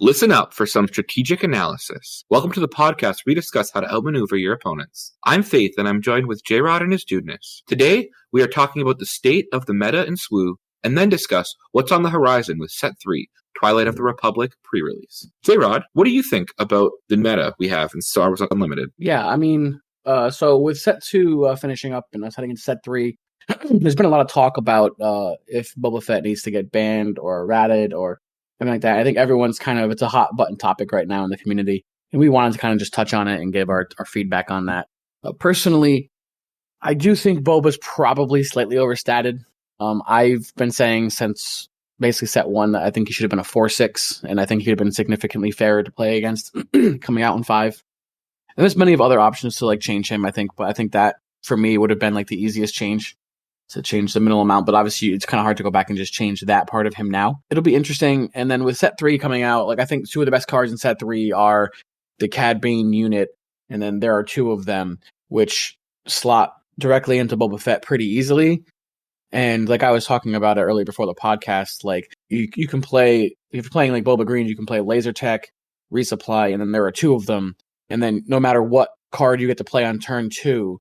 Listen up for some strategic analysis. Welcome to the podcast where we discuss how to outmaneuver your opponents. I'm Faith, and I'm joined with Jrod and his Dudeness. Today, we are talking about the state of the meta in SWU, and then discuss what's on the horizon with Set 3, Twilight of the Republic pre-release. Jrod, what do you think about the meta we have in Star Wars Unlimited? So with Set 2 finishing up and us heading into Set 3, there's been a lot of talk about if Boba Fett needs to get banned or errated or something like that. I think everyone's it's a hot button topic right now in the community, and we wanted to kind of just touch on it and give our feedback on that. Personally, I do think Boba's probably slightly overstated. I've been saying since basically Set 1 that I think he should have been a 4/6, and I think he'd have been significantly fairer to play against coming out in 5. And there's many of other options to change him, I think, but I think that for me would have been the easiest change to change the minimal amount, but obviously it's kind of hard to go back and just change that part of him now. It'll be interesting. And then with Set 3 coming out, I think 2 of the best cards in Set 3 are the Cad Bane unit, and then there are 2 of them which slot directly into Boba Fett pretty easily. And I was talking about it earlier before the podcast, you can play, if you're playing Boba Green, you can play Laser Tech, Resupply, and then there are 2 of them. And then no matter what card you get to play on turn 2,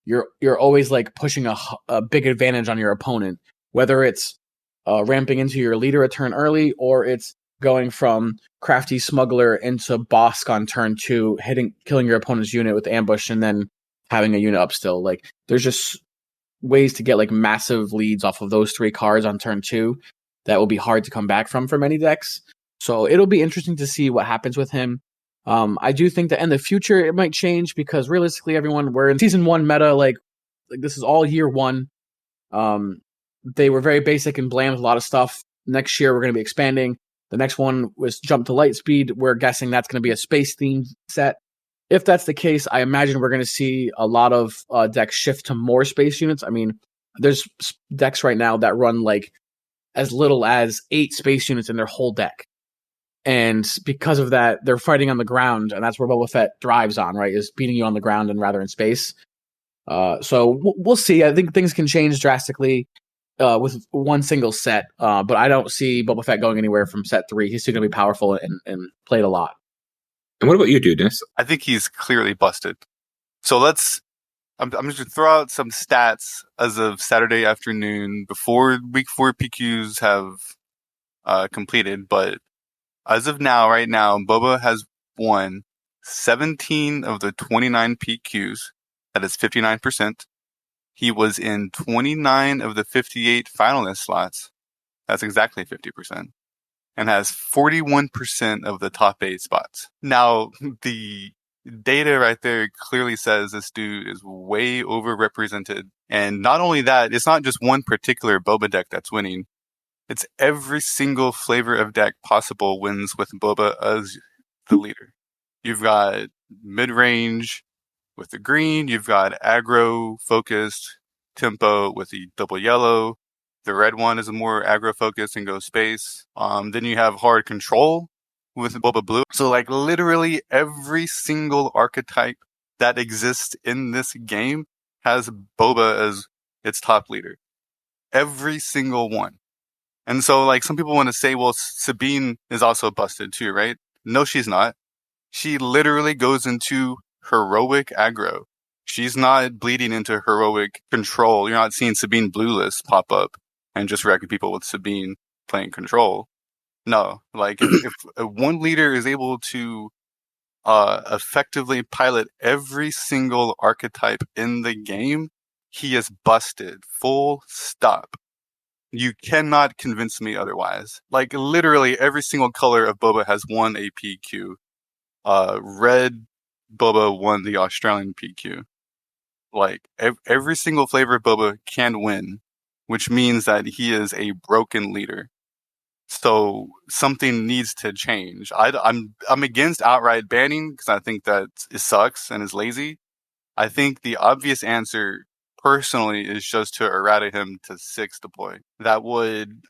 you're always pushing a big advantage on your opponent, whether it's ramping into your leader a turn early, or it's going from Crafty Smuggler into Bosk on turn 2, killing your opponent's unit with ambush, and then having a unit up still. There's just ways to get massive leads off of those 3 cards on turn 2 that will be hard to come back from for many decks. So it'll be interesting to see what happens with him. I do think that in the future it might change, because realistically, everyone, we're in season 1 meta, this is all year 1. They were very basic and bland with a lot of stuff. Next year we're going to be expanding. The next one was Jump to Lightspeed. We're guessing that's going to be a space themed set. If that's the case, I imagine we're going to see a lot of decks shift to more space units. I mean, there's decks right now that run as little as 8 space units in their whole deck. And because of that, they're fighting on the ground, and that's where Boba Fett thrives on, right? Is beating you on the ground and rather in space. So we'll see. I think things can change drastically with one single set, but I don't see Boba Fett going anywhere from Set 3. He's still going to be powerful and played a lot. And what about you, Dudeness? I think he's clearly busted. So I'm just going to throw out some stats as of Saturday afternoon before Week 4 PQs have completed, but as of now, right now, Boba has won 17 of the 29 PQs. That is 59%. He was in 29 of the 58 finalist slots. That's exactly 50%. And has 41% of the top 8 spots. Now, the data right there clearly says this dude is way overrepresented. And not only that, it's not just one particular Boba deck that's winning. It's every single flavor of deck possible wins with Boba as the leader. You've got mid-range with the green. You've got aggro-focused tempo with the double yellow. The red one is a more aggro-focused and goes space. Then you have hard control with Boba blue. So literally every single archetype that exists in this game has Boba as its top leader. Every single one. And so, some people want to say, well, Sabine is also busted too, right? No, she's not. She literally goes into heroic aggro. She's not bleeding into heroic control. You're not seeing Sabine Blueless pop up and just wrecking people with Sabine playing control. No, if one leader is able to effectively pilot every single archetype in the game, he is busted. Full stop. You cannot convince me otherwise. Literally every single color of Boba has won a PQ. Red Boba won the Australian PQ. Every single flavor of Boba can win, which means that he is a broken leader. So something needs to change. I'm against outright banning because I think that it sucks and is lazy. I think the obvious answer personally is just to errata him to 6 deploy. That would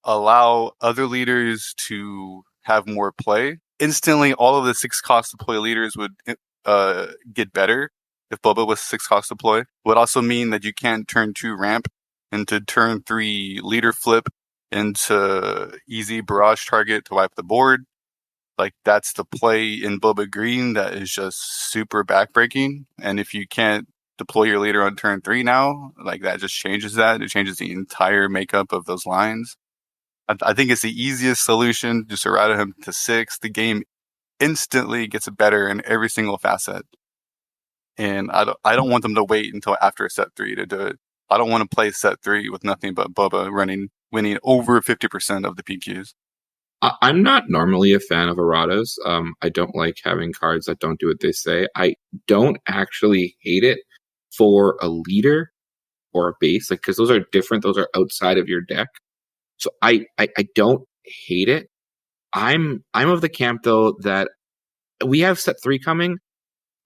allow other leaders to have more play. Instantly, all of the 6 cost deploy leaders would get better if Boba was 6 cost deploy. It would also mean that you can't turn 2 ramp into turn 3 leader flip into easy barrage target to wipe the board. like that's the play in Boba Green that is just super backbreaking. And if you can't deploy your leader on turn 3 now, like that just changes that. It changes the entire makeup of those lines. I think it's the easiest solution. Just errata him to 6. The game instantly gets better in every single facet. And I don't want them to wait until after set 3 to do it. I don't want to play set 3 with nothing but Boba winning over 50% of the PQs. I'm not normally a fan of erratas. I don't like having cards that don't do what they say. I don't actually hate it for a leader or a base, like, because those are different. Those are outside of your deck. So I don't hate it. I'm of the camp though that we have set 3 coming.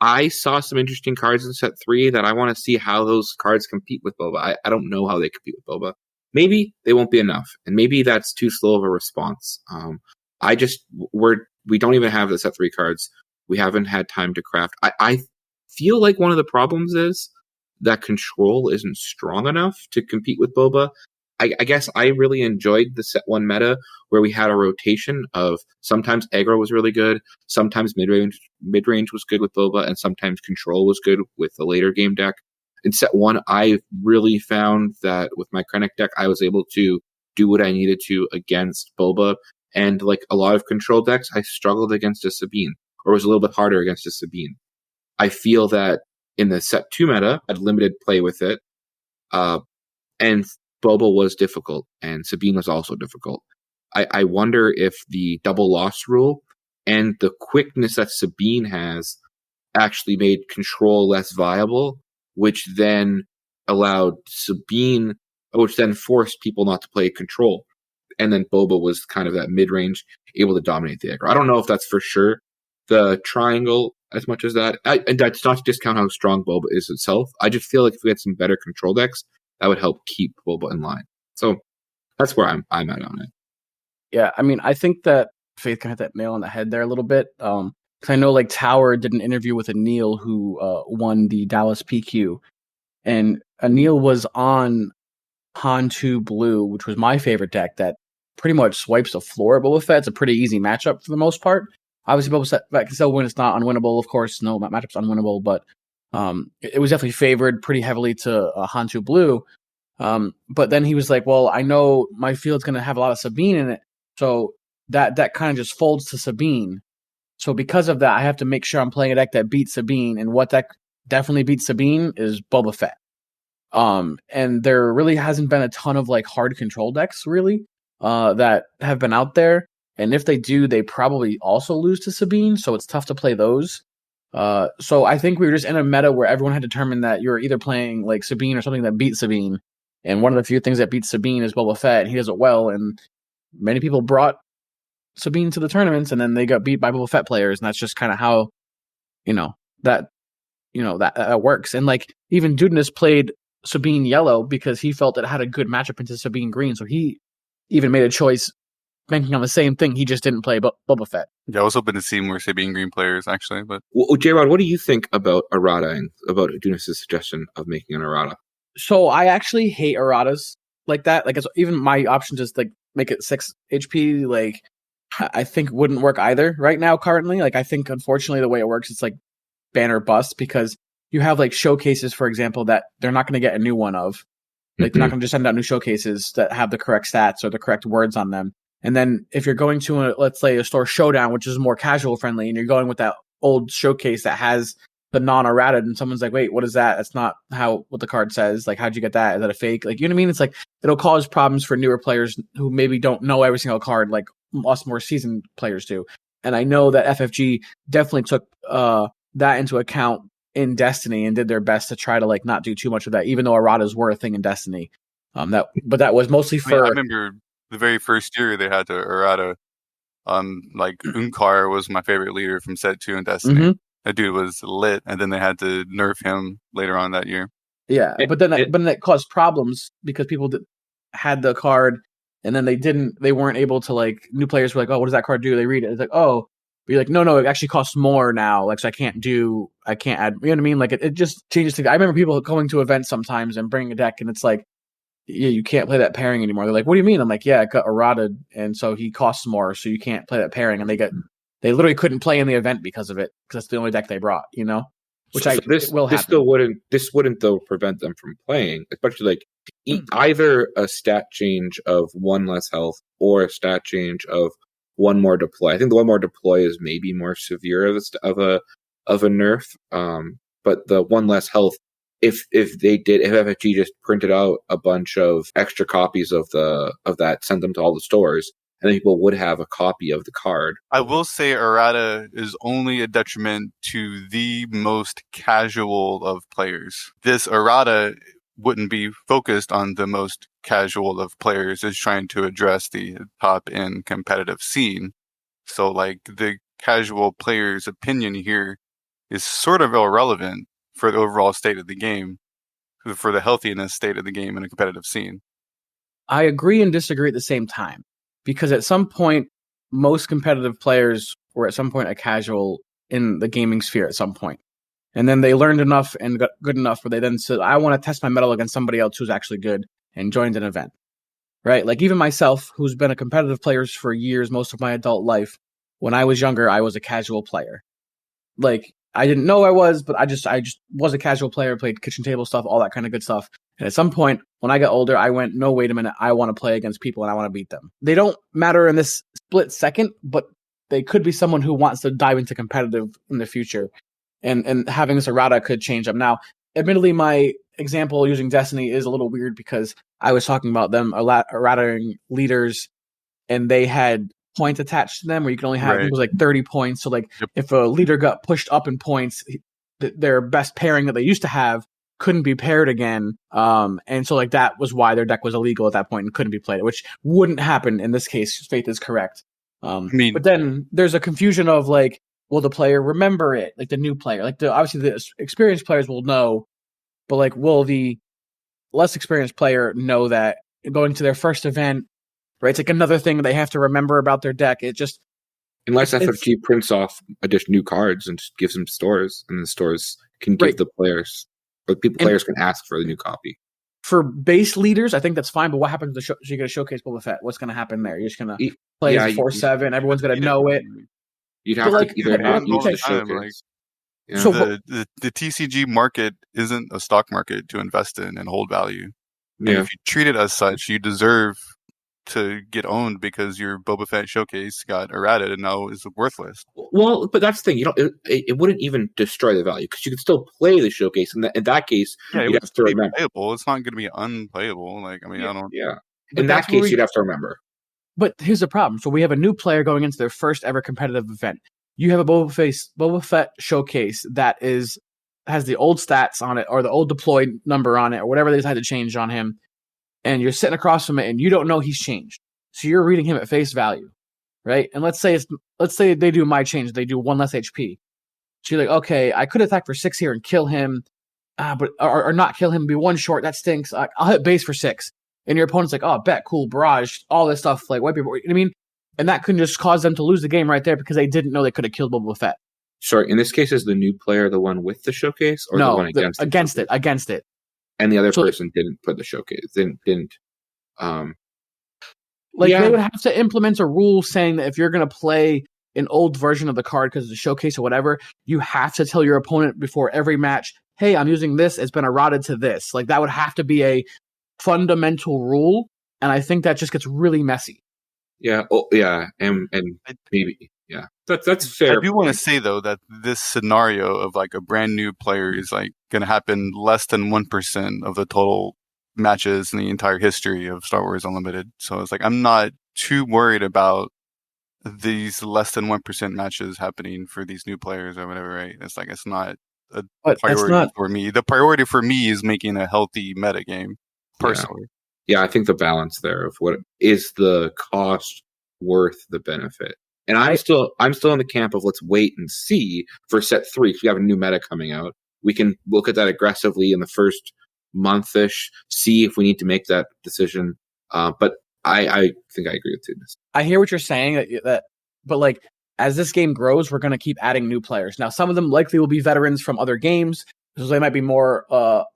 I saw some interesting cards in set 3 that I want to see how those cards compete with Boba. I don't know how they compete with Boba. Maybe they won't be enough, and maybe that's too slow of a response. We don't even have the set 3 cards. We haven't had time to craft. I feel like one of the problems is that control isn't strong enough to compete with Boba. I guess I really enjoyed the set 1 meta where we had a rotation of sometimes aggro was really good, sometimes mid-range was good with Boba, and sometimes control was good with the later game deck. In set 1, I really found that with my Krennic deck, I was able to do what I needed to against Boba. And like a lot of control decks, I struggled against a Sabine, or was a little bit harder against a Sabine. I feel that in the set 2 meta, I had limited play with it. And Boba was difficult, and Sabine was also difficult. I wonder if the double loss rule and the quickness that Sabine has actually made control less viable, which then forced people not to play control. And then Boba was kind of that mid-range, able to dominate the aggro. I don't know if that's for sure the triangle as much as that. And that's not to discount how strong Boba is itself. I just feel like if we had some better control decks, that would help keep Boba in line. So that's where I'm at on it. Yeah, I mean, I think that Faith kind of hit that nail on the head there a little bit. Because I know like Tower did an interview with Anil, who won the Dallas PQ. And Anil was on Han2 Blue, which was my favorite deck that pretty much swipes the floor at Boba Fett. It's a pretty easy matchup for the most part. Obviously, Boba Fett can still win. It's not unwinnable, of course. No, matchup's unwinnable, but it was definitely favored pretty heavily to Han2 Blue. But then he was like, well, I know my field's going to have a lot of Sabine in it. So that kind of just folds to Sabine. So because of that, I have to make sure I'm playing a deck that beats Sabine. And what deck definitely beats Sabine is Boba Fett. And there really hasn't been a ton of like hard control decks really that have been out there. And if they do, they probably also lose to Sabine. So it's tough to play those. So I think we were just in a meta where everyone had determined that you're either playing like Sabine or something that beats Sabine. And one of the few things that beats Sabine is Boba Fett. And he does it well. And many people brought Sabine to the tournaments, and then they got beat by Boba Fett players. And that's just kind of how, that works. And like even Dudeness played Sabine yellow because he felt it had a good matchup into Sabine green. So he even made a choice banking on the same thing. He just didn't play Boba Fett. Yeah, I was hoping to see more Sabine green players actually, but Jrod, what do you think about errata and about Dudeness' suggestion of making an errata? So I actually hate erratas like that. Like even my option just like make it 6 HP. Like I think wouldn't work either right now currently. Like I think unfortunately the way it works, it's like banner bust because you have like showcases, for example, that they're not going to get a new one of. Like they're not going to just send out new showcases that have the correct stats or the correct words on them. And then if you're going to let's say a store showdown, which is more casual friendly, and you're going with that old showcase that has the non-errata, and someone's like, wait, what is that? That's not what the card says. Like, how'd you get that? Is that a fake? Like, you know what I mean? It's like, it'll cause problems for newer players who maybe don't know every single card like us more seasoned players do. And I know that FFG definitely took that into account in Destiny and did their best to try to like not do too much of that, even though erratas were a thing in Destiny. But that was mostly for. I remember the very first year they had to errata. Like Unkar was my favorite leader from set 2 in Destiny. Mm-hmm. That dude was lit, and then they had to nerf him later on that year. Yeah, but then that caused problems because people had the card, and then they weren't able to like. New players were like, "Oh, what does that card do?" They read it, it's like, "Oh," but you're like, "No, it actually costs more now." Like, so I can't add. You know what I mean? Like, it just changes things. I remember people going to events sometimes and bringing a deck, and it's like, yeah, you can't play that pairing anymore. They're like, "What do you mean?" I'm like, "Yeah, it got errated, and so he costs more, so you can't play that pairing." And they get They literally couldn't play in the event because of it, because that's the only deck they brought, Which this will happen. still wouldn't though prevent them from playing, especially either a stat change of 1 less health or a stat change of 1 more deploy. I think the 1 more deploy is maybe more severe of a nerf, but the 1 less health, if FFG just printed out a bunch of extra copies of that, sent them to all the stores, and then people would have a copy of the card. I will say errata is only a detriment to the most casual of players. This errata wouldn't be focused on the most casual of players. It's trying to address the top end competitive scene. So like the casual player's opinion here is sort of irrelevant for the overall state of the game, for the healthiness state of the game in a competitive scene. I agree and disagree at the same time. Because at some point, most competitive players were at some point a casual in the gaming sphere at some point. And then they learned enough and got good enough where they then said, I want to test my mettle against somebody else who's actually good, and joined an event. Right? Like even myself, who's been a competitive player for years, most of my adult life, when I was younger, I was a casual player. Like I didn't know I was, but I just was a casual player, played kitchen table stuff, all that kind of good stuff. And at some point, when I got older, I went, no, wait a minute, I want to play against people and I want to beat them. They don't matter in this split second, but they could be someone who wants to dive into competitive in the future. And having this errata could change them. Now, admittedly, my example using Destiny is a little weird because I was talking about them errataing leaders, and they had points attached to them where you can only have, I think it was like 30 points. So like if a leader got pushed up in points, their best pairing that they used to have couldn't be paired again. And so like that was why their deck was illegal at that point and couldn't be played, which wouldn't happen in this case. Faith is correct. But then there's a confusion of like, will the player remember it? Like the new player, like obviously the experienced players will know, but like, will the less experienced player know that going to their first event, right? It's like another thing that they have to remember about their deck. It just, unless FFG prints off additional new cards and just gives them stores, and the stores can give the players, but players can ask for the new copy. For base leaders, I think that's fine. But what happens to the show? So you get a showcase Boba Fett. What's going to happen there? You're just going to play 4/7. Everyone's going to know it. You'd have to either not use the showcase. So the TCG market isn't a stock market to invest in and hold value. And if you treat it as such, you deserve to get owned because your Boba Fett showcase got errated and now is worthless. Well, but that's the thing. It wouldn't even destroy the value because you could still play the showcase. In that case, you'd have to remember. Playable. It's not going to be unplayable. Like, I mean, I don't. Yeah. In that case, you'd have to remember. But here's the problem. So we have a new player going into their first ever competitive event. You have a Boba Fett showcase that has the old stats on it or the old deployed number on it or whatever they decide to change on him. And you're sitting across from it and you don't know he's changed. So you're reading him at face value, right? And let's say they do my change. They do 1 less HP. So you're like, okay, I could attack for 6 here and kill him, but or not kill him, be 1 short. That stinks. I'll hit base for 6. And your opponent's like, oh, bet, cool, barrage, all this stuff, like wipe your board. You know what I mean? And that could just cause them to lose the game right there because they didn't know they could have killed Boba Fett. Sorry, in this case, is the new player the one with the showcase or the one against it? Against it. And the other person didn't put the showcase. Didn't. They would have to implement a rule saying that if you're going to play an old version of the card because of the showcase or whatever, you have to tell your opponent before every match, hey, I'm using this. It's been errated to this. Like that would have to be a fundamental rule. And I think that just gets really messy. Yeah. Oh, yeah. And maybe. Yeah. That's fair. I do want to say though that this scenario of like a brand new player is like going to happen less than 1% of the total matches in the entire history of Star Wars Unlimited. So it's like I'm not too worried about these less than 1% matches happening for these new players or whatever, right? It's like it's not a priority for me. The priority for me is making a healthy meta game, personally. Yeah, I think the balance there of what is the cost worth the benefit. And I'm still in the camp of let's wait and see for set 3 because we have a new meta coming out. We can look at that aggressively in the first month-ish, see if we need to make that decision. But I think I agree with you. I hear what you're saying, but like as this game grows, we're going to keep adding new players. Now, some of them likely will be veterans from other games, so they might be more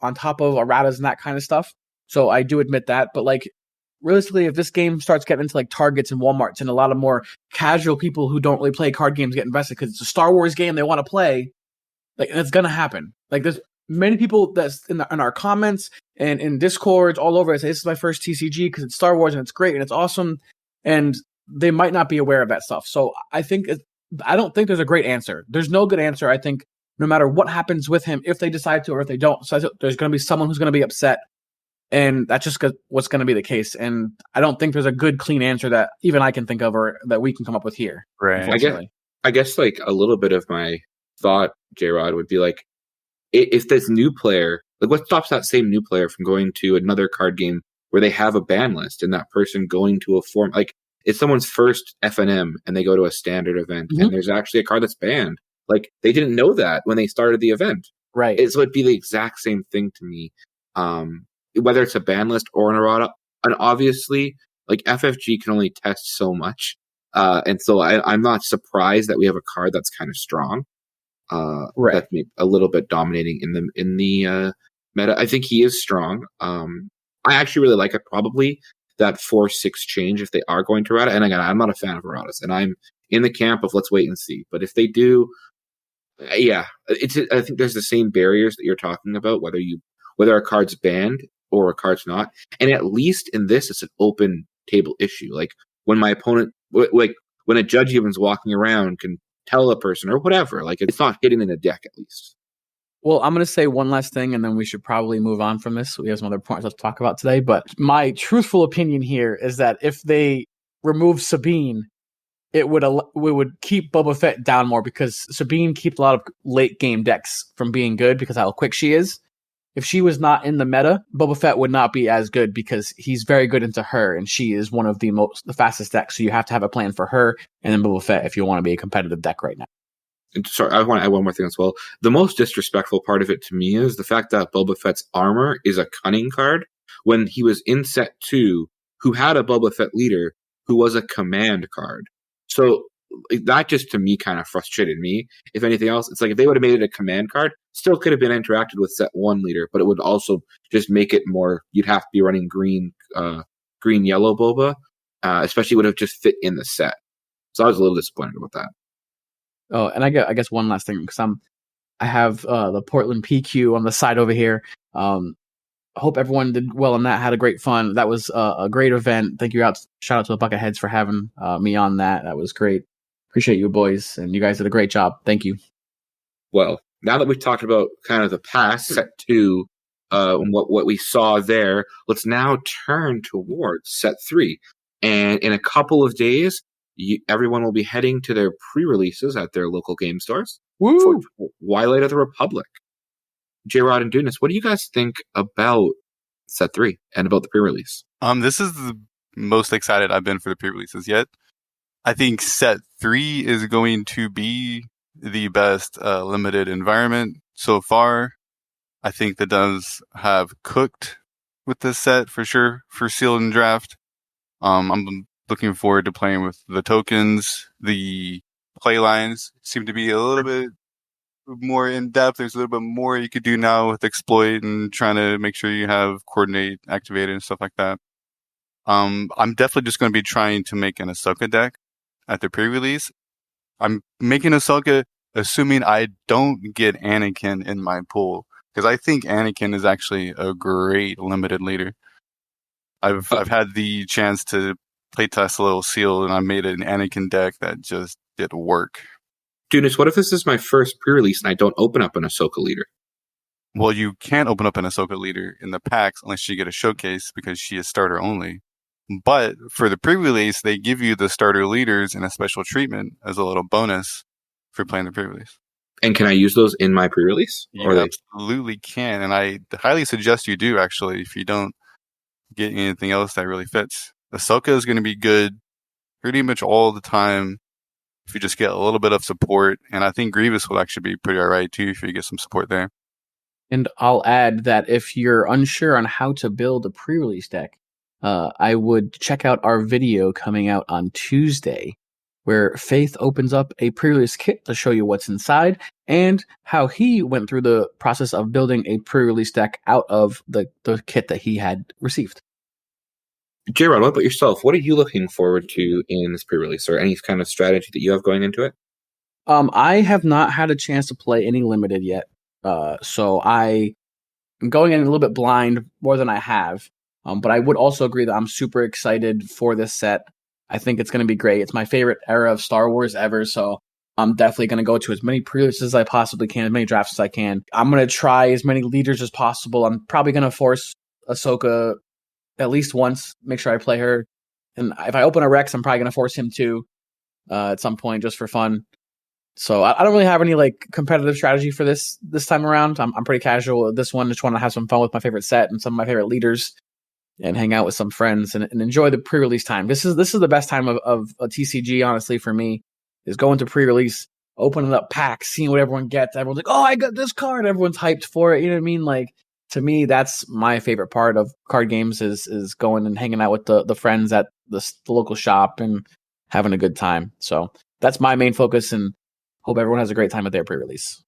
on top of erratas and that kind of stuff. So I do admit that, but like realistically, if this game starts getting into like Targets and Walmarts and a lot of more casual people who don't really play card games get invested because it's a Star Wars game they want to play, like it's gonna happen. Like there's many people that's in our comments and in Discords all over. I say this is my first TCG because it's Star Wars and it's great and it's awesome, and they might not be aware of that stuff. So I don't think there's a great answer. There's no good answer. I think no matter what happens with him, if they decide to or if they don't, so there's going to be someone who's going to be upset. And that's just what's going to be the case. And I don't think there's a good, clean answer that even I can think of or that we can come up with here. Right. I guess like a little bit of my thought, Jrod, would be like, if this new player, like what stops that same new player from going to another card game where they have a ban list and that person going to a form, like it's someone's first FNM and they go to a standard event and there's actually a card that's banned. Like they didn't know that when they started the event. Right. So it'd be the exact same thing to me. Whether it's a ban list or an errata, and obviously, like FFG can only test so much, and so I'm not surprised that we have a card that's kind of strong, right? That's a little bit dominating in the meta. I think he is strong. I actually really like it. Probably that 4/6 change if they are going to errata. And again, I'm not a fan of erratas, and I'm in the camp of let's wait and see. But if they do, yeah, I think there's the same barriers that you're talking about, whether a card's banned or a card's not. And at least in this, it's an open table issue. Like when my opponent, like when a judge even's walking around can tell a person or whatever, like it's not hidden in a deck at least. Well, I'm going to say one last thing and then we should probably move on from this. We have some other points to talk about today, but my truthful opinion here is that if they remove Sabine, we would keep Boba Fett down more because Sabine keeps a lot of late game decks from being good because how quick she is. If she was not in the meta, Boba Fett would not be as good because he's very good into her, and she is one of the fastest decks. So you have to have a plan for her and then Boba Fett if you want to be a competitive deck right now. And sorry, I want to add one more thing as well. The most disrespectful part of it to me is the fact that Boba Fett's armor is a cunning card when he was in set 2, who had a Boba Fett leader who was a command card. So that just to me kind of frustrated me. If anything else, it's like if they would have made it a command card, still could have been interacted with set 1 leader, but it would also just make it more, you'd have to be running green yellow Boba, especially would have just fit in the set. So I was a little disappointed with that. Oh, and I guess one last thing, because I have the Portland PQ on the side over here. Hope everyone did well on that, had a great fun. That was a great event. Shout out to the Bucketheads for having me on that. That was great. Appreciate you boys, and you guys did a great job. Thank you. Well, now that we've talked about kind of the past, set 2, and what we saw there, let's now turn towards set 3. And in a couple of days, everyone will be heading to their pre-releases at their local game stores. Woo! For Twilight of the Republic. Jrod and Dudeness, what do you guys think about set 3 and about the pre-release? This is the most excited I've been for the pre-releases yet. I think set 3 is going to be the best limited environment so far. I think that does have cooked with this set for sure for Seal and Draft. I'm looking forward to playing with the tokens. The play lines seem to be a little bit more in depth. There's a little bit more you could do now with exploit and trying to make sure you have coordinate activated and stuff like that. I'm definitely just going to be trying to make an Ahsoka deck at the pre-release. I'm making Ahsoka assuming I don't get Anakin in my pool, because I think Anakin is actually a great limited leader. I've had the chance to playtest a little Seal, and I made an Anakin deck that just did work. Dudeness, what if this is my first pre-release and I don't open up an Ahsoka leader? Well, you can't open up an Ahsoka leader in the packs unless you get a showcase because she is starter only. But for the pre-release, they give you the starter leaders in a special treatment as a little bonus for playing the pre-release. And can I use those in my pre-release? You absolutely can. And I highly suggest you do, actually, if you don't get anything else that really fits. Ahsoka is going to be good pretty much all the time if you just get a little bit of support. And I think Grievous will actually be pretty all right, too, if you get some support there. And I'll add that if you're unsure on how to build a pre-release deck, I would check out our video coming out on Tuesday, where Faith opens up a pre-release kit to show you what's inside and how he went through the process of building a pre-release deck out of the kit that he had received. Jrod, what about yourself? What are you looking forward to in this pre-release, or any kind of strategy that you have going into it? I have not had a chance to play any limited yet, so I am going in a little bit blind more than I have. But I would also agree that I'm super excited for this set. I think it's going to be great. It's my favorite era of Star Wars ever, so I'm definitely going to go to as many pre-releases as I possibly can, as many drafts as I can. I'm going to try as many leaders as possible. I'm probably going to force Ahsoka at least once, make sure I play her. And if I open a Rex, I'm probably going to force him too at some point just for fun. So I don't really have any like competitive strategy for this time around. I'm pretty casual with this one. Just want to have some fun with my favorite set and some of my favorite leaders, and hang out with some friends and enjoy the pre-release time. This is the best time of a TCG, honestly, for me, is going to pre-release, opening up packs, seeing what everyone gets. Everyone's like, "Oh, I got this card!" Everyone's hyped for it. You know what I mean? Like, to me, that's my favorite part of card games is going and hanging out with the friends at the local shop and having a good time. So that's my main focus, and hope everyone has a great time at their pre-release.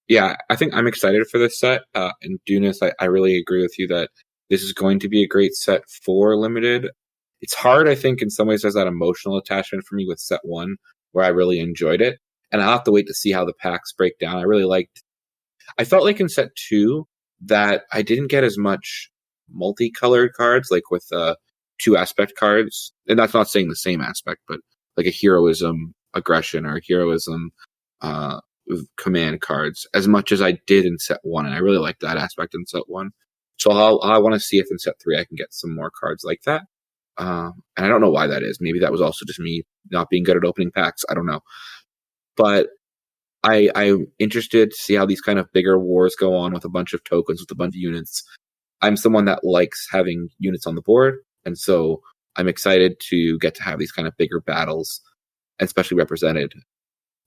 Yeah, I think I'm excited for this set. And Dudeness, I really agree with you that this is going to be a great set for limited. It's hard, I think, in some ways there's that emotional attachment for me with set 1, where I really enjoyed it. And I'll have to wait to see how the packs break down. I felt like in set 2 that I didn't get as much multicolored cards, like with 2 aspect cards. And that's not saying the same aspect, but like a heroism aggression or a heroism command cards as much as I did in set 1. And I really like that aspect in set 1. So I want to see if in set 3 I can get some more cards like that. And I don't know why that is. Maybe that was also just me not being good at opening packs. I don't know. But I'm interested to see how these kind of bigger wars go on with a bunch of tokens, with a bunch of units. I'm someone that likes having units on the board. And so I'm excited to get to have these kind of bigger battles, especially represented.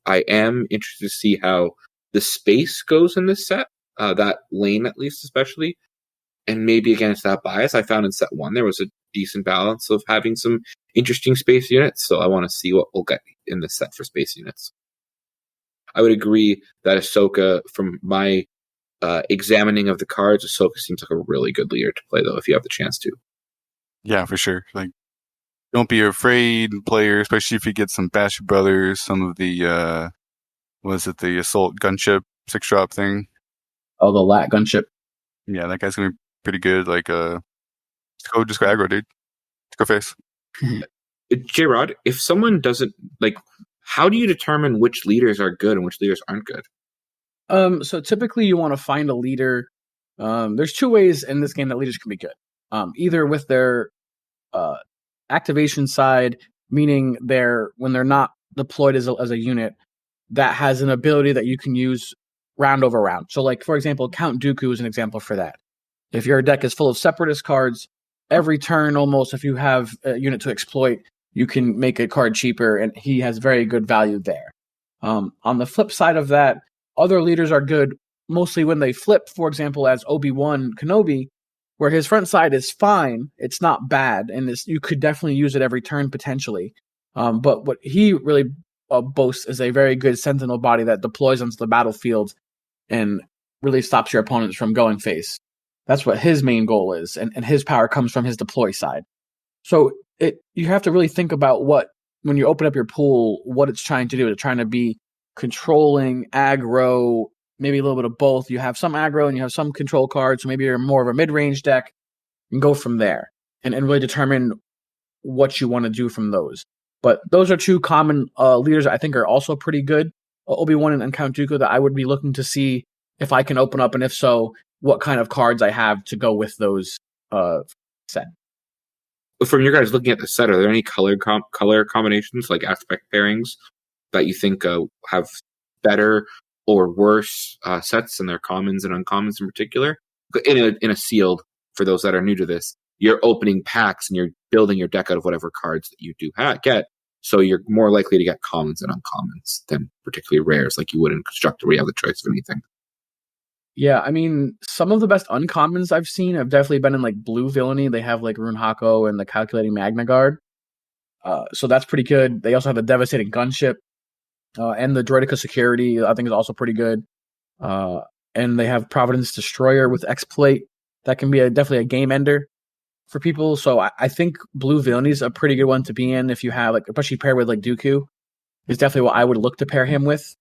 I am interested to see how the space goes in this set, that lane at least especially. And maybe against that bias, I found in set 1 there was a decent balance of having some interesting space units. So I want to see what we'll get in this set for space units. I would agree that Ahsoka, from my examining of the cards, Ahsoka seems like a really good leader to play, though, if you have the chance to. Yeah, for sure. Like, don't be afraid, player, especially if you get some Bastard Brothers, some of the, the Assault Gunship 6-drop thing. Oh, the Lat Gunship. Yeah, that guy's going to be pretty good. Like, just go aggro, dude. Just go face. Jrod, if someone doesn't, like, how do you determine which leaders are good and which leaders aren't good? So typically you want to find a leader. There's 2 ways in this game that leaders can be good. Either with their activation side, meaning when they're not deployed as a unit, that has an ability that you can use round over round. So, like, for example, Count Dooku is an example for that. If your deck is full of Separatist cards, every turn almost, if you have a unit to exploit, you can make a card cheaper, and he has very good value there. On the flip side of that, other leaders are good mostly when they flip, for example, as Obi-Wan Kenobi, where his front side is fine, it's not bad, and you could definitely use it every turn potentially. But what he really boasts is a very good Sentinel body that deploys onto the battlefield and really stops your opponents from going face. That's what his main goal is, and his power comes from his deploy side. So you have to really think about when you open up your pool, what it's trying to do. It's trying to be controlling, aggro, maybe a little bit of both. You have some aggro and you have some control cards, so maybe you're more of a mid-range deck, and go from there and really determine what you want to do from those. But those are 2 common leaders I think are also pretty good, Obi-Wan and Count Dooku, that I would be looking to see if I can open up, and if so, what kind of cards I have to go with those set. From your guys looking at the set, are there any color combinations, like aspect pairings, that you think have better or worse sets in their commons and uncommons in particular? In a sealed, for those that are new to this, you're opening packs and you're building your deck out of whatever cards that you do get. So you're more likely to get commons and uncommons than particularly rares, like you would in Constructor, where you have the choice of anything. Yeah, I mean, some of the best uncommons I've seen have definitely been in like blue villainy. They have like Rune Hako and the Calculating Magna Guard. So that's pretty good. They also have the Devastating Gunship and the Droidica Security, I think, is also pretty good. And they have Providence Destroyer with Exploit. That can be definitely a game ender. for people. So I think Blue Villainy is a pretty good one to be in if you have, like, especially paired with like Dooku. Is definitely what I would look to pair him with,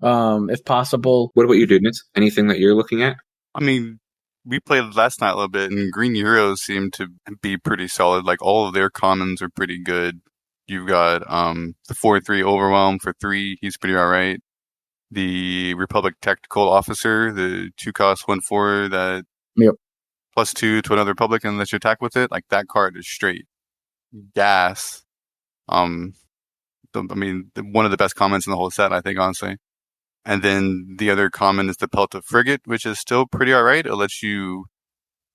if possible. What about you, Dudeness? Anything that you're looking at? I mean, we played last night a little bit, and Green Heroes seem to be pretty solid. Like, all of their commons are pretty good. You've got the 4/3 Overwhelm for 3. He's pretty all right. The Republic Tactical Officer, the 2-cost 1/4 that +2 to another Republican that you attack with it. Like, that card is straight gas. One of the best commons in the whole set, I think, honestly. And then the other common is the Pelt of Frigate, which is still pretty alright. It lets you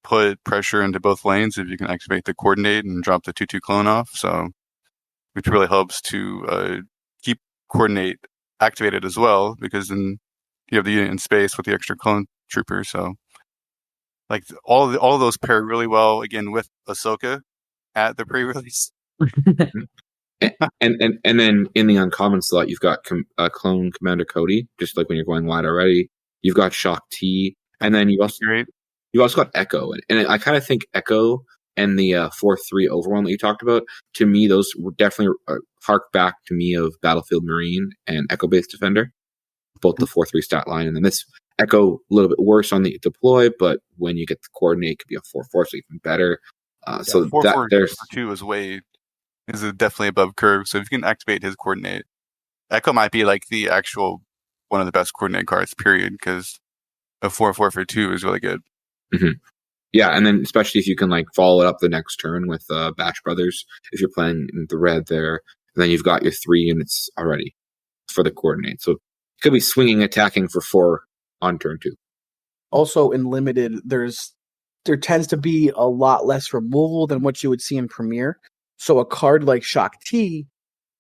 put pressure into both lanes if you can activate the Coordinate and drop the 2/2 clone off. So, which really helps to keep Coordinate activated as well, because then you have the unit in space with the extra clone trooper. So, like, all of those pair really well, again, with Ahsoka at the pre-release. And then in the uncommon slot, you've got Clone Commander Cody, just like when you're going wide already. You've got Shock T, and then you also got Echo. And I kind of think Echo and the 4/3 Overwhelm that you talked about, to me, those were definitely hark back to me of Battlefield Marine and Echo Base Defender, both the 4/3 stat line. And then this Echo, a little bit worse on the deploy, but when you get the Coordinate, it could be a 4/4, so even better. So 4/4 there's 2 is definitely above curve. So if you can activate his Coordinate, Echo might be like the actual one of the best Coordinate cards, period, because a 4/4 for 2 is really good. Mm-hmm. Yeah, and then especially if you can like follow it up the next turn with Batch Brothers, if you're playing in the red there, then you've got your 3 units already for the Coordinate. So it could be swinging, attacking for 4 on turn 2. Also, in limited, there tends to be a lot less removal than what you would see in Premier. So a card like Shock T,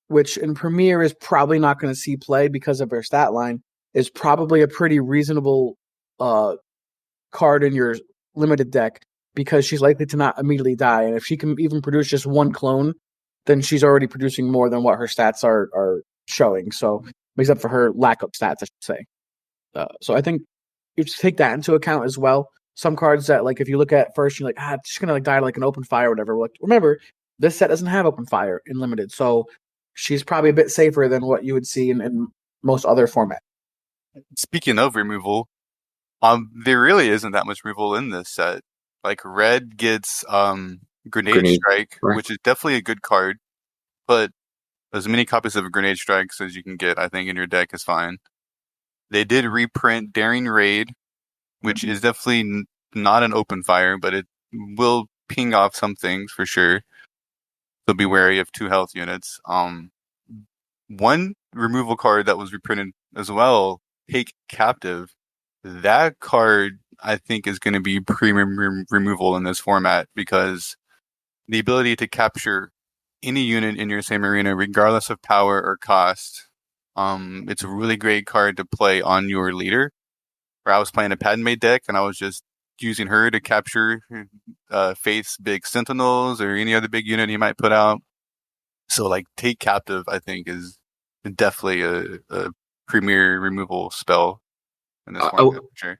which in Premier is probably not going to see play because of her stat line, is probably a pretty reasonable card in your limited deck, because she's likely to not immediately die. And if she can even produce just 1 clone, then she's already producing more than what her stats are showing. So, except for her lack of stats, I should say. So I think you have to take that into account as well. Some cards that, like, if you look at first, you're like, she's going to like die like an open fire or whatever. Like, remember, this set doesn't have open fire in limited, so she's probably a bit safer than what you would see in most other formats. Speaking of removal, there really isn't that much removal in this set. Like, red gets Grenade Strike, right, which is definitely a good card, but as many copies of Grenade Strikes as you can get, I think, in your deck is fine. They did reprint Daring Raid, which is definitely not an open fire, but it will ping off some things for sure. So be wary of 2 health units. One removal card that was reprinted as well, Take Captive. That card, I think, is going to be premium removal in this format, because the ability to capture any unit in your same arena, regardless of power or cost, it's a really great card to play on your leader. Where I was playing a Padme deck, and I was just using her to capture Faith's big Sentinels or any other big unit he might put out. So, like, Take Captive, I think, is definitely a premier removal spell in this format, for sure.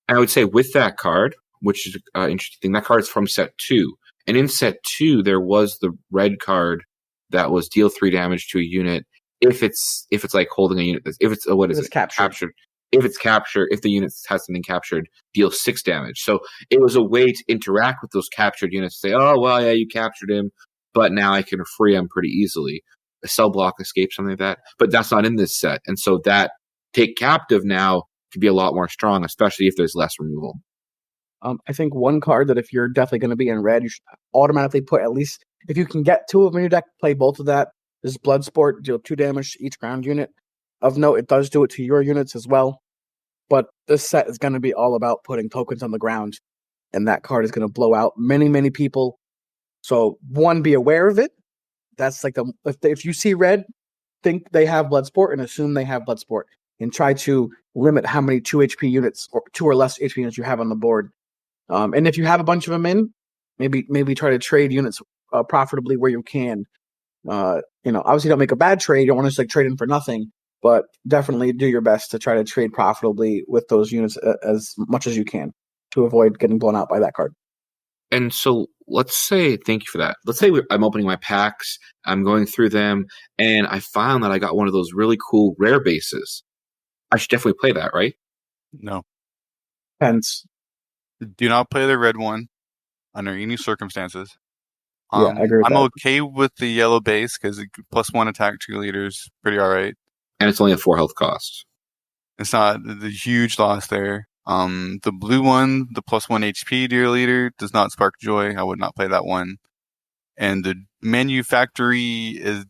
I would say with that card, which is an interesting thing, that card is from set 2. And in set 2, there was the red card that was deal 3 damage to a unit if it's like holding a unit. If it's captured. If it's captured, if the unit has something captured, deal 6 damage. So it was a way to interact with those captured units. Say, oh, well, yeah, you captured him, but now I can free him pretty easily. A cell block escape, something like that. But that's not in this set. And so that Take Captive now could be a lot more strong, especially if there's less removal. I think one card that if you're definitely going to be in red, you should automatically put, at least, if you can get 2 of them in your deck, play both of that. This is Bloodsport, deal 2 damage to each ground unit. Of note, it does do it to your units as well. But this set is going to be all about putting tokens on the ground. And that card is going to blow out many, many people. So, one, be aware of it. That's like if you see red, think they have Bloodsport and assume they have Bloodsport. And try to limit how many 2 HP units or 2 or less HP units you have on the board. And if you have a bunch of them in, maybe try to trade units profitably where you can. Obviously don't make a bad trade. You don't want to just like trade in for nothing, but definitely do your best to try to trade profitably with those units as much as you can to avoid getting blown out by that card. And so let's say, thank you for that. Let's say I'm opening my packs, I'm going through them, and I found that I got one of those really cool rare bases. I should definitely play that, right? No. Hence, Do not play the red one under any circumstances. yeah, I agree with I'm that. okay with the yellow base because +1 attack cheerleaders, pretty alright. And it's only a 4 health cost. It's not the huge loss there. The blue one, the +1 HP dear leader, does not spark joy. I would not play that one. And the manufactory is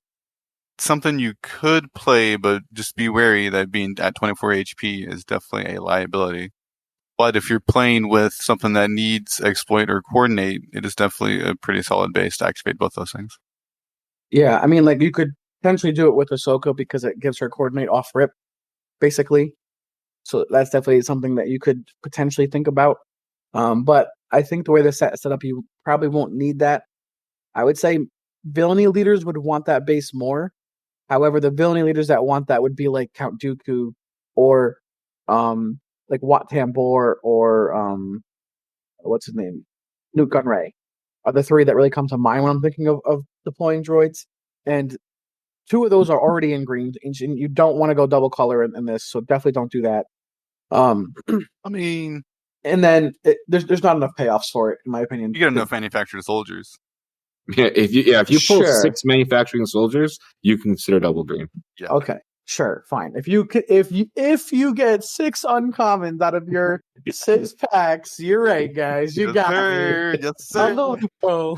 something you could play, but just be wary that being at 24 HP is definitely a liability. But if you're playing with something that needs exploit or coordinate, it is definitely a pretty solid base to activate both those things. Yeah, I mean, like, you could potentially do it with Ahsoka because it gives her coordinate off rip, basically. So that's definitely something that you could potentially think about. But I think the way the set is set up, you probably won't need that. I would say villainy leaders would want that base more. However, the villainy leaders that want that would be like Count Dooku or like Wat Tambor or what's his name? Newt Gunray are the three that really come to mind when I'm thinking of deploying droids. And 2 of those are already in green, and you don't want to go double color in this, so definitely don't do that. I mean, And then there's not enough payoffs for it, in my opinion. you get enough manufactured soldiers. Yeah, if you pull Sure. 6 manufacturing soldiers, you can consider double green. Yeah. Okay, sure, fine. If you get 6 uncommons out of your 6 packs, you're right, guys. You Yes, got sir. me. Yes, I'm sir. the pro.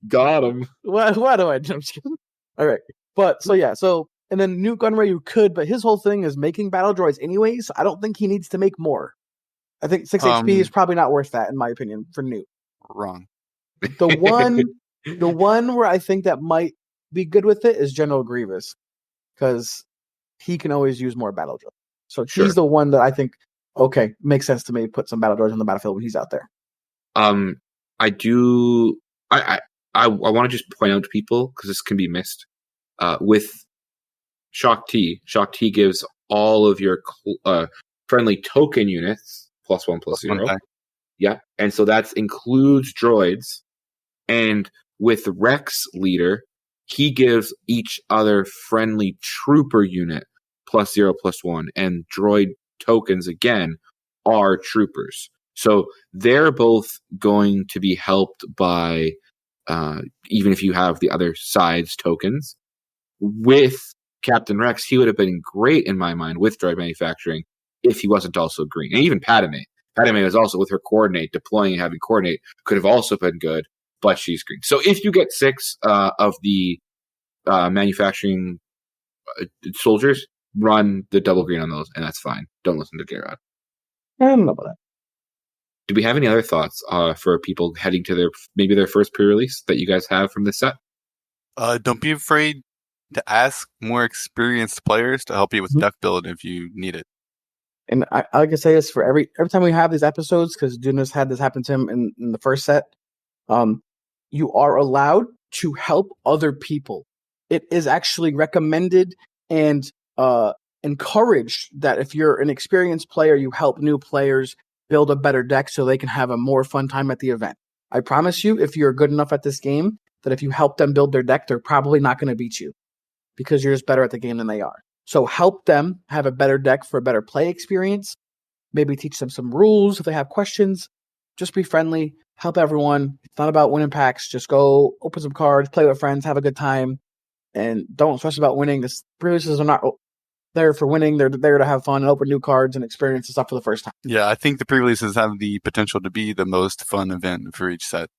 Got him. What do I do? I'm just kidding. All right, but so and then Newt Gunray you could, but his whole thing is making battle droids anyways. I don't think he needs to make more. I think 6 HP is probably not worth that, in my opinion, for Newt. Wrong. The one where I think that might be good with it is General Grievous, because he can always use more battle droids. So Sure. he's the one that I think, okay, makes sense to me. Put some battle droids on the battlefield when he's out there. I do. I want to just point out to people because this can be missed. With Shock T gives all of your friendly token units +1/+0. attack. Yeah, and so that includes droids. And with Rex leader, he gives each other friendly trooper unit +0/+1, and droid tokens again are troopers. So they're both going to be helped by even if you have the other side's tokens. With Captain Rex, he would have been great in my mind with droid manufacturing if he wasn't also green. And even Padme. Padme was also with her coordinate, deploying and having coordinate, could have also been good, but she's green. So if you get 6 of the manufacturing soldiers, run the double green on those, and that's fine. Don't listen to Jrod. I don't know about that. Do we have any other thoughts for people heading to their first pre-release that you guys have from this set? Don't be afraid to ask more experienced players to help you with deck build if you need it. And I can say this for every time we have these episodes, because Dudeness had this happen to him in the first set. You are allowed to help other people. It is actually recommended and encouraged that if you're an experienced player, you help new players build a better deck so they can have a more fun time at the event. I promise you, if you're good enough at this game, that if you help them build their deck, they're probably not going to beat you because you're just better at the game than they are. So help them have a better deck for a better play experience. Maybe teach them some rules if they have questions. Just be friendly. Help everyone. It's not about winning packs. Just go open some cards, play with friends, have a good time, and don't stress about winning. This pre-releases are not there for winning. They're there to have fun and open new cards and experience stuff for the first time. Yeah, I think the pre-releases have the potential to be the most fun event for each set.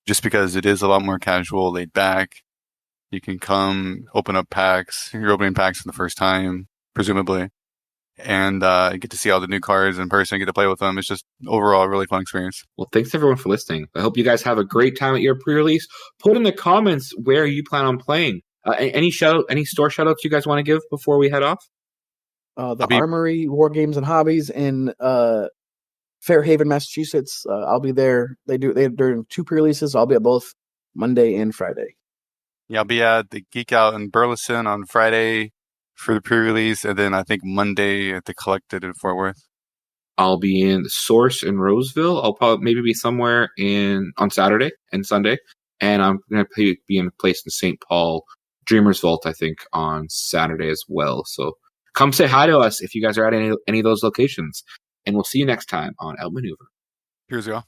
Just because it is a lot more casual, laid back. You can come, open up packs. You're opening packs for the first time, presumably. And get to see all the new cards in person, get to play with them. It's just overall a really fun experience. Well, thanks everyone for listening. I hope you guys have a great time at your pre-release. Put in the comments where you plan on playing. Any store shout-outs you guys want to give before we head off? The Armory, War Games and Hobbies in Fairhaven, Massachusetts. I'll be there. They're doing 2 pre-releases. I'll be at both Monday and Friday. Yeah, I'll be at the Geek Out in Burleson on Friday for the pre-release, and then I think Monday at the Collected in Fort Worth. I'll be in the Source in Roseville. I'll probably maybe be somewhere on Saturday and Sunday. And I'm going to be in a place in St. Paul, Dreamer's Vault, I think, on Saturday as well. So come say hi to us if you guys are at any of those locations. And we'll see you next time on Outmaneuver. Here's y'all.